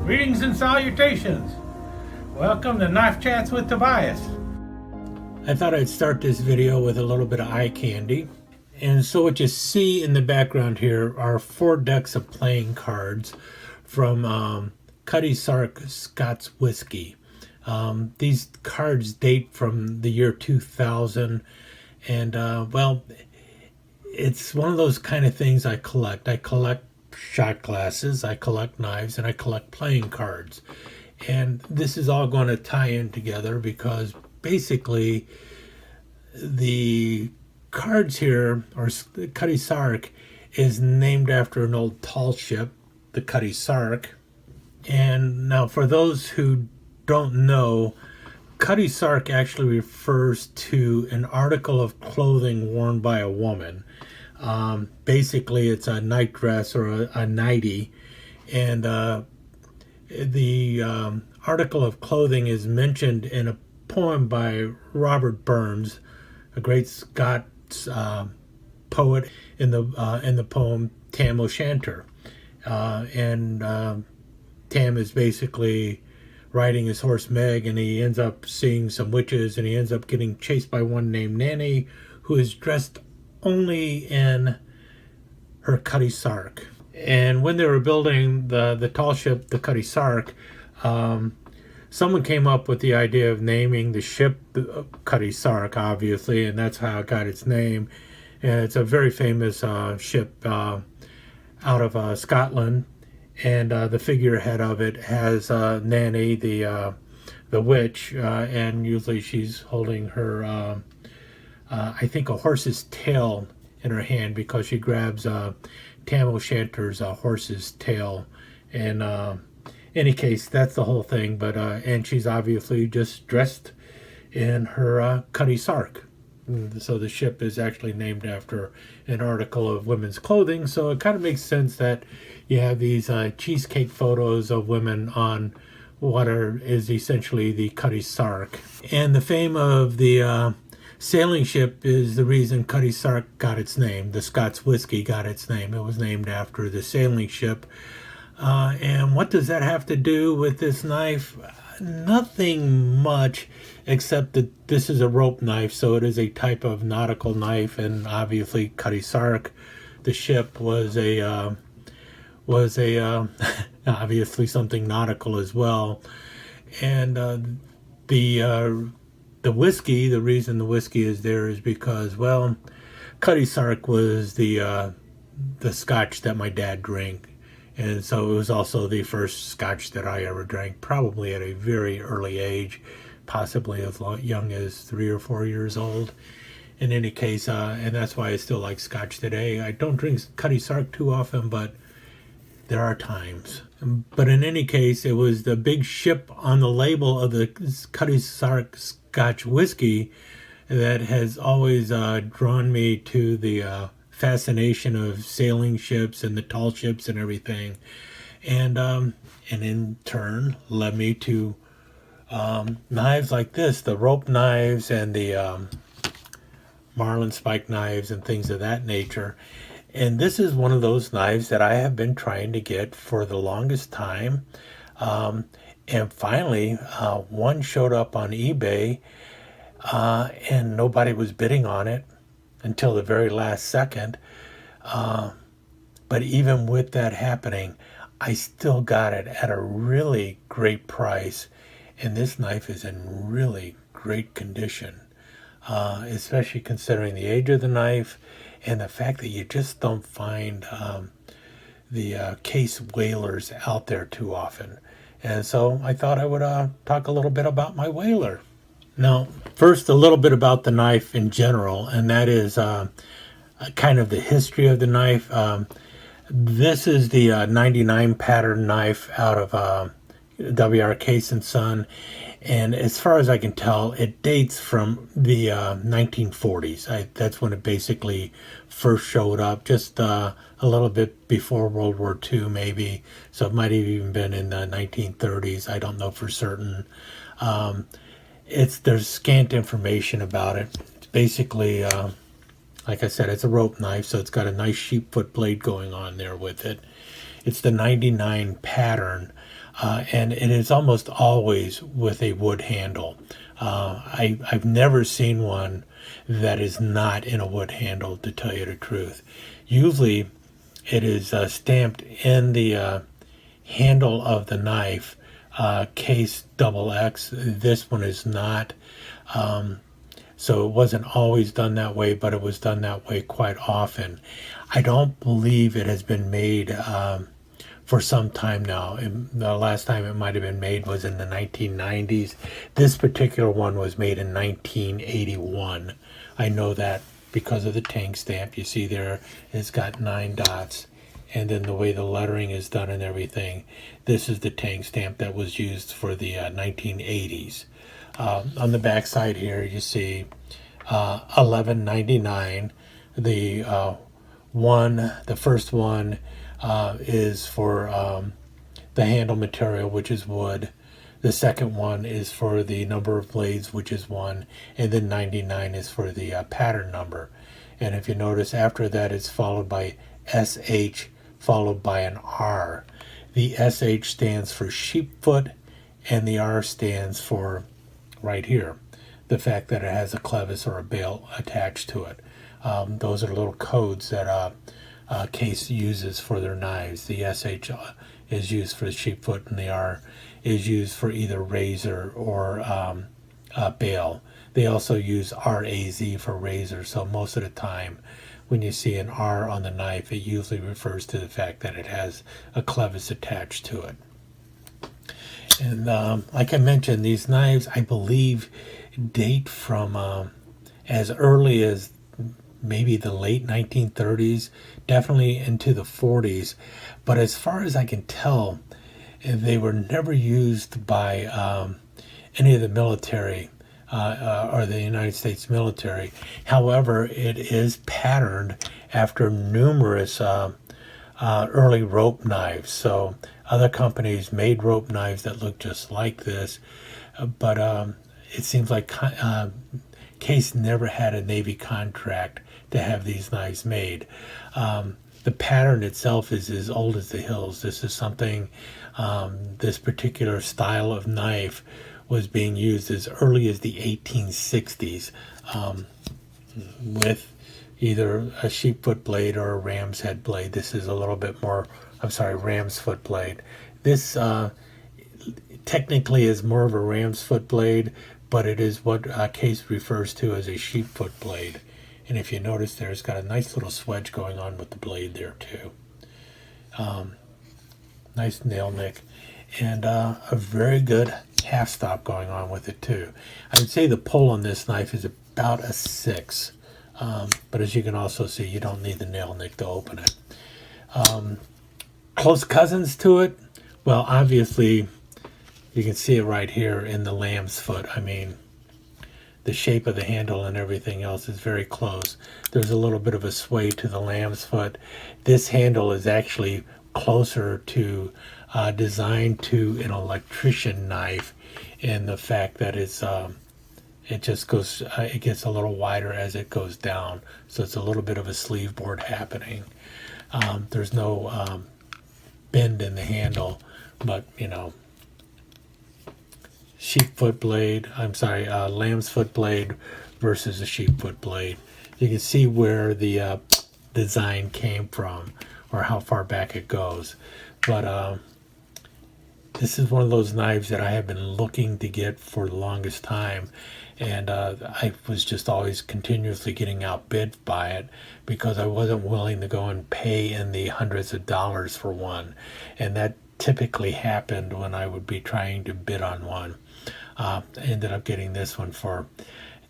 Greetings and salutations. Welcome to Knife Chats with Tobias. I thought I'd start this video with a little bit of eye candy. And so what you see in the background here are 4 decks of playing cards from Cutty Sark Scots Whiskey. These cards date from the year 2000. And, well, it's one of those kind of things I collect. I collect shot glasses, I collect knives, and I collect playing cards. And this is all going to tie in together because basically the cards here, or Cutty Sark, is named after an old tall ship, the Cutty Sark. And now for those who don't know, Cutty Sark actually refers to an article of clothing worn by a woman. Basically, it's a nightdress or a nightie, and the article of clothing is mentioned in a poem by Robert Burns, a great Scots poet, in the poem Tam O'Shanter, and Tam is basically riding his horse Meg, and he ends up seeing some witches, and he ends up getting chased by one named Nanny, who is dressed only in her Cutty Sark. And when they were building the tall ship, the Cutty Sark, someone came up with the idea of naming the ship Cutty Sark, obviously, and that's how it got its name. And it's a very famous ship out of Scotland, and the figurehead of it has Nanny, the witch, and usually she's holding her I think a horse's tail in her hand, because she grabs Tam O'Shanter's horse's tail. And any case, that's the whole thing. But and she's obviously just dressed in her Cutty Sark. So the ship is actually named after an article of women's clothing. So it kind of makes sense that you have these cheesecake photos of women on what is essentially the Cutty Sark. And the fame of the sailing ship is the reason Cutty Sark got its name. The Scots Whiskey got its name. It was named after the sailing ship. And what does that have to do with this knife? Nothing much, except that this is a rope knife, so it is a type of nautical knife, and obviously Cutty Sark, the ship, was a obviously something nautical as well. And the whiskey, the reason the whiskey is there is because, well, Cutty Sark was the scotch that my dad drank. And so it was also the first scotch that I ever drank, probably at a very early age, possibly as young as 3 or 4 years old. In any case, and that's why I still like scotch today. I don't drink Cutty Sark too often, but there are times. But in any case, it was the big ship on the label of the Cutty Sark Scotch whiskey that has always drawn me to the fascination of sailing ships and the tall ships and everything, and in turn led me to knives like this, the rope knives and the marlin spike knives and things of that nature. And this is one of those knives that I have been trying to get for the longest time. And finally, one showed up on eBay, and nobody was bidding on it until the very last second. But even with that happening, I still got it at a really great price. And this knife is in really great condition, especially considering the age of the knife and the fact that you just don't find the case whalers out there too often. And so I thought I would talk a little bit about my whaler. Now, first, a little bit about the knife in general, and that is kind of the history of the knife. This is the 99 pattern knife out of W.R. Case & Son, and as far as I can tell, it dates from the 1940s. That's when it basically first showed up, just a little bit before World War II maybe, so it might have even been in the 1930s. I don't know for certain. There's scant information about it. It's basically, like I said, it's a rope knife, so it's got a nice sheep foot blade going on there with it. It's the 99 pattern, and it is almost always with a wood handle. I've never seen one that is not in a wood handle, to tell you the truth. Usually it is stamped in the handle of the knife, case double X. This one is not. So it wasn't always done that way, but it was done that way quite often. I don't believe it has been made for some time now. The last time it might have been made was in the 1990s. This particular one was made in 1981. I know that because of the tank stamp. You see there, it's got 9 dots. And then the way the lettering is done and everything, this is the tank stamp that was used for the 1980s. On the back side here, you see $11.99. The first one is for the handle material, which is wood. The second one is for the number of blades, which is 1, and then 99 is for the pattern number. And if you notice, after that, it's followed by SH, followed by an R. The SH stands for sheepfoot, and the R stands for, right here, the fact that it has a clevis or a bail attached to it. Those are little codes that Case uses for their knives. The SH is used for the sheepfoot, and the R is used for either razor or bail. They also use RAZ for razor, so most of the time when you see an R on the knife, it usually refers to the fact that it has a clevis attached to it. And like I mentioned, these knives, I believe, date from as early as maybe the late 1930s, definitely into the 40s. But as far as I can tell, they were never used by any of the military or the United States military. However, it is patterned after numerous early rope knives. So other companies made rope knives that look just like this, but it seems like Case never had a Navy contract to have these knives made. The pattern itself is as old as the hills. This is something, this particular style of knife was being used as early as the 1860s with either a sheepfoot blade or a ram's head blade. This is a little bit more, ram's foot blade. This technically is more of a ram's foot blade, but it is what Case refers to as a sheepfoot blade. And if you notice there, it's got a nice little swedge going on with the blade there too. Nice nail nick. And a very good half stop going on with it too. I would say the pull on this knife is about a 6. But as you can also see, you don't need the nail nick to open it. Close cousins to it, well, obviously, you can see it right here in the lamb's foot. I mean, the shape of the handle and everything else is very close. There's a little bit of a sway to the lamb's foot. This handle is actually closer to designed to an electrician knife, in the fact that it's it just goes it gets a little wider as it goes down, so it's a little bit of a sleeve board happening. There's no bend in the handle, but you know, lamb's foot blade versus a sheepfoot blade. You can see where the design came from, or how far back it goes. But this is one of those knives that I have been looking to get for the longest time, and I was just always continuously getting outbid by it, because I wasn't willing to go and pay in the hundreds of dollars for one, and that typically happened when I would be trying to bid on one. I ended up getting this one for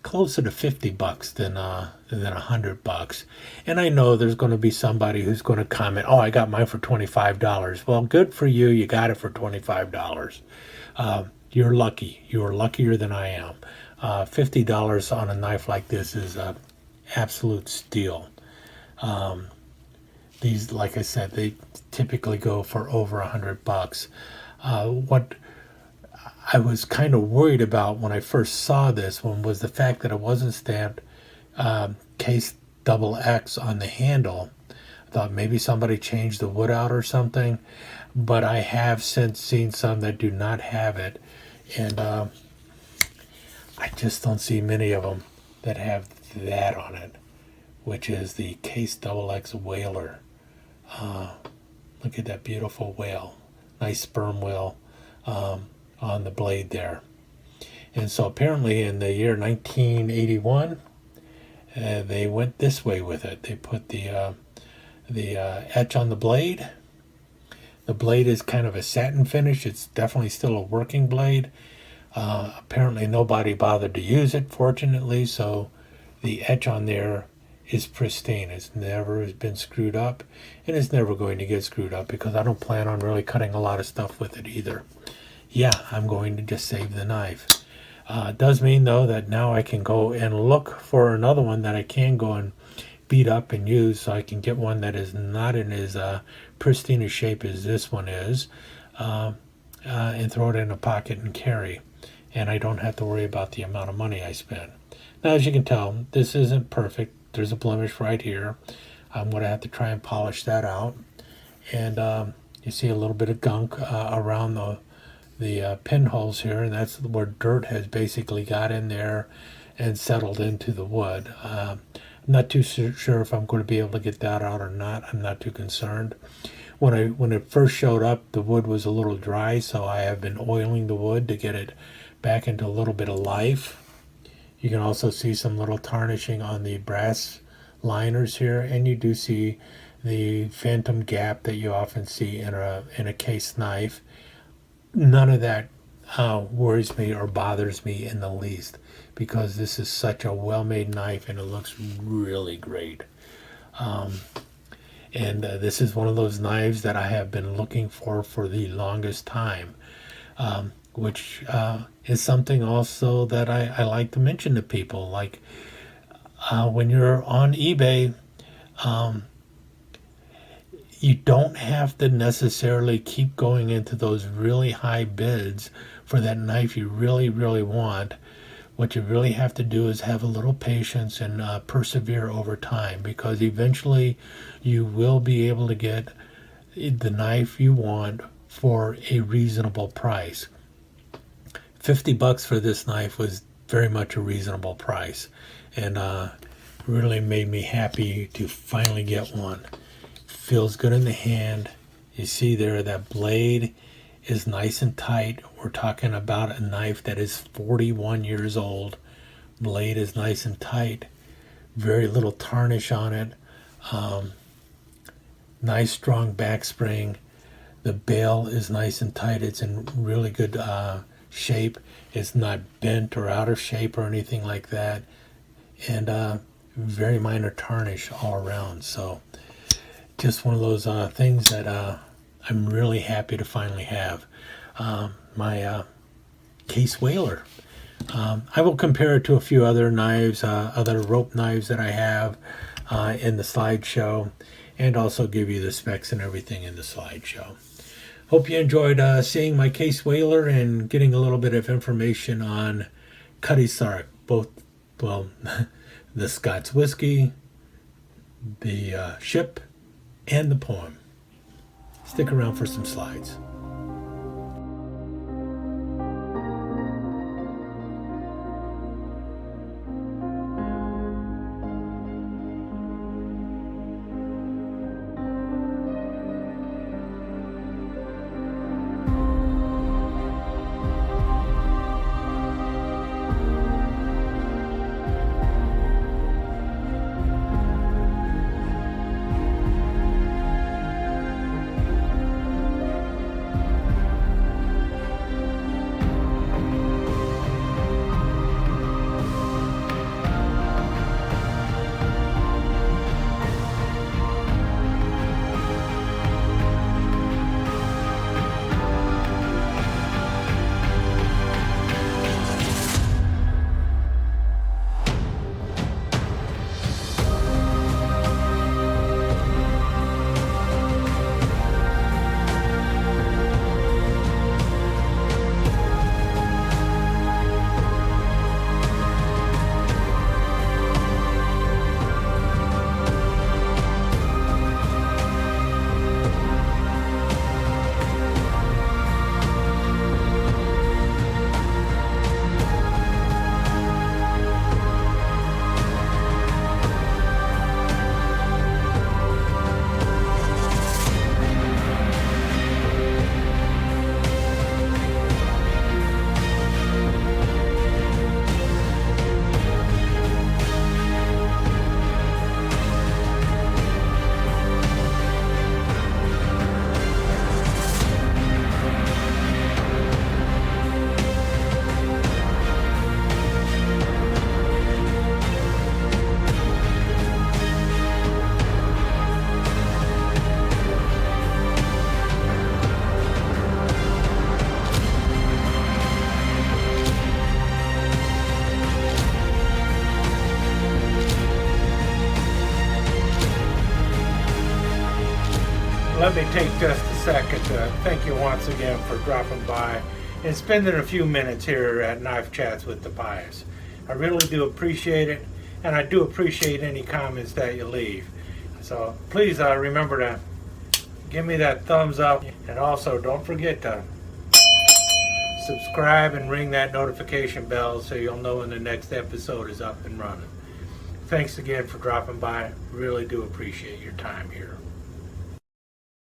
closer to $50 than $100. And I know there's going to be somebody who's going to comment, "Oh, I got mine for $25." Well, good for you. You got it for $25. You're lucky. You are luckier than I am. $50 on a knife like this is an absolute steal. These, like I said, they typically go for over $100. What I was kind of worried about when I first saw this one was the fact that it wasn't stamped Case XX on the handle, I thought maybe somebody changed the wood out or something, but I have since seen some that do not have it, and I just don't see many of them that have that on it, which is the Case XX Whaler. Look at that beautiful whale, nice sperm whale on the blade there. And so apparently in the year 1981, they went this way with it. They put the etch on the blade. The blade is kind of a satin finish. It's definitely still a working blade. Apparently nobody bothered to use it, fortunately, so the etch on there is pristine. It's never been screwed up, and it's never going to get screwed up because I don't plan on really cutting a lot of stuff with it either. Yeah, I'm going to just save the knife. It does mean, though, that now I can go and look for another one that I can go and beat up and use, so I can get one that is not in as pristine a shape as this one is, and throw it in a pocket and carry. And I don't have to worry about the amount of money I spend. Now, as you can tell, this isn't perfect. There's a blemish right here. I'm going to have to try and polish that out. And you see a little bit of gunk around the pinholes here, and that's where dirt has basically got in there and settled into the wood. I'm not too sure if I'm going to be able to get that out or not. I'm not too concerned. When it first showed up, the wood was a little dry, so I have been oiling the wood to get it back into a little bit of life. You can also see some little tarnishing on the brass liners here, and you do see the phantom gap that you often see in a case knife. None of that worries me or bothers me in the least, because this is such a well-made knife and it looks really great. And this is one of those knives that I have been looking for the longest time, which is something also that I like to mention to people. Like when you're on eBay, you don't have to necessarily keep going into those really high bids for that knife you really, really want. What you really have to do is have a little patience and persevere over time, because eventually you will be able to get the knife you want for a reasonable price. $50 for this knife was very much a reasonable price, and really made me happy to finally get one. Feels good in the hand. You see there, that blade is nice and tight. We're talking about a knife that is 41 years old. Blade is nice and tight. Very little tarnish on it. Nice strong back spring. The bail is nice and tight. It's in really good shape. It's not bent or out of shape or anything like that. And very minor tarnish all around. So just one of those things that I'm really happy to finally have. My Case Whaler. I will compare it to a few other knives, other rope knives that I have in the slideshow, and also give you the specs and everything in the slideshow. Hope you enjoyed seeing my Case Whaler and getting a little bit of information on Cutty Sark, both, well, the Scots whiskey, the ship, and the poem. Stick around for some slides. let me take just a second to thank you once again for dropping by and spending a few minutes here at Knife Chats with the Pious. I really do appreciate it, and I do appreciate any comments that you leave. So please remember to give me that thumbs up, and also don't forget to subscribe and ring that notification bell so you'll know when the next episode is up and running. Thanks again for dropping by. Really do appreciate your time here.